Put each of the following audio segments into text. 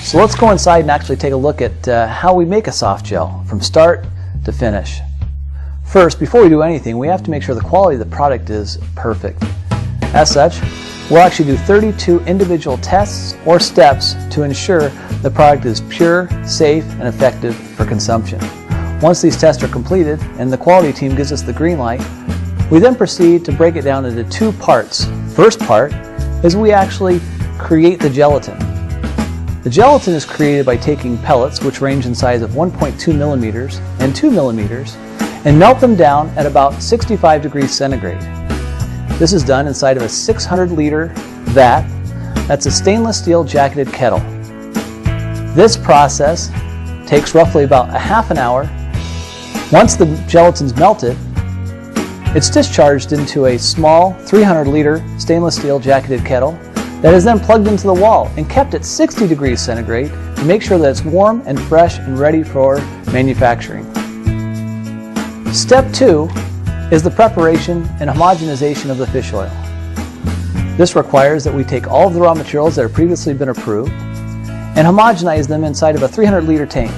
So let's go inside and actually take a look at how we make a soft gel from start to finish. First, before we do anything, we have to make sure the quality of the product is perfect. As such, we'll actually do 32 individual tests or steps to ensure the product is pure, safe, and effective for consumption. Once these tests are completed and the quality team gives us the green light, we then proceed to break it down into two parts. First part is we actually create the gelatin. The gelatin is created by taking pellets, which range in size of 1.2 millimeters and 2 millimeters, and melt them down at about 65 degrees centigrade. This is done inside of a 600-liter vat. That's a stainless steel jacketed kettle. This process takes roughly about a half an hour. Once the gelatin's melted, it's discharged into a small 300-liter stainless steel jacketed kettle that is then plugged into the wall and kept at 60 degrees centigrade to make sure that it's warm and fresh and ready for manufacturing. Step 2 is the preparation and homogenization of the fish oil. This requires that we take all of the raw materials that have previously been approved and homogenize them inside of a 300-liter tank.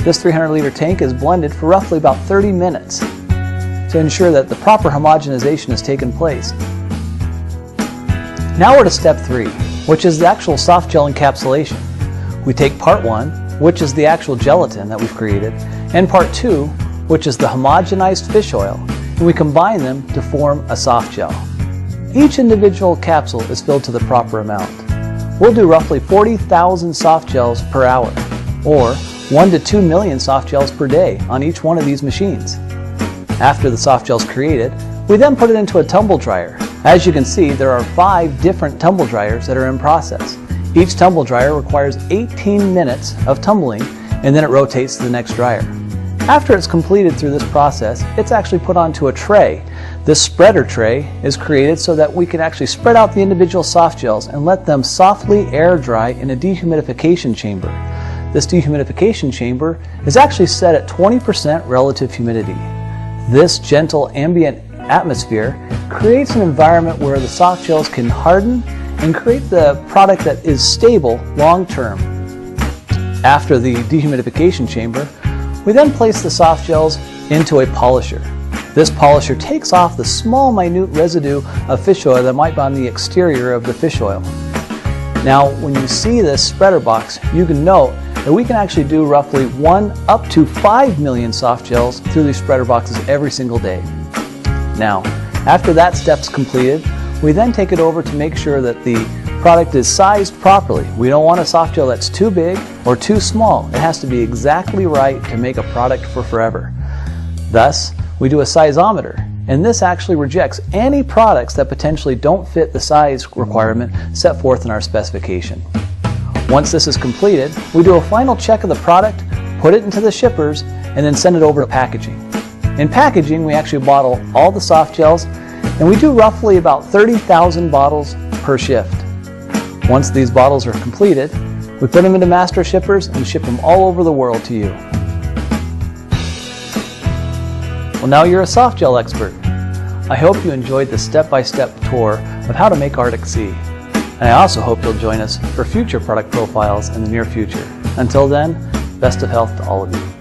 This 300-liter tank is blended for roughly about 30 minutes to ensure that the proper homogenization has taken place. Now we're to step 3, which is the actual soft gel encapsulation. We take part 1, which is the actual gelatin that we've created, and part 2, which is the homogenized fish oil, and we combine them to form a soft gel. Each individual capsule is filled to the proper amount. We'll do roughly 40,000 soft gels per hour, or 1 to 2 million soft gels per day on each one of these machines. After the soft gel is created, we then put it into a tumble dryer. As you can see, there are 5 different tumble dryers that are in process. Each tumble dryer requires 18 minutes of tumbling, and then it rotates to the next dryer. After it's completed through this process, it's actually put onto a tray. This spreader tray is created so that we can actually spread out the individual soft gels and let them softly air dry in a dehumidification chamber. This dehumidification chamber is actually set at 20% relative humidity. This gentle ambient atmosphere creates an environment where the soft gels can harden and create the product that is stable long term. After the dehumidification chamber, we then place the soft gels into a polisher. This polisher takes off the small minute residue of fish oil that might be on the exterior of the fish oil. Now when you see this spreader box, you can note that we can actually do roughly 1 up to 5 million soft gels through these spreader boxes every single day. Now, after that step's completed, we then take it over to make sure that the product is sized properly. We don't want a soft gel that's too big or too small. It has to be exactly right to make a product for forever. Thus, we do a sizeometer, and this actually rejects any products that potentially don't fit the size requirement set forth in our specification. Once this is completed, we do a final check of the product, put it into the shippers, and then send it over to packaging. In packaging, we actually bottle all the soft gels, and we do roughly about 30,000 bottles per shift. Once these bottles are completed, we put them into master shippers and ship them all over the world to you. Well, now you're a soft gel expert. I hope you enjoyed the step-by-step tour of how to make Arctic Sea. And I also hope you'll join us for future product profiles in the near future. Until then, best of health to all of you.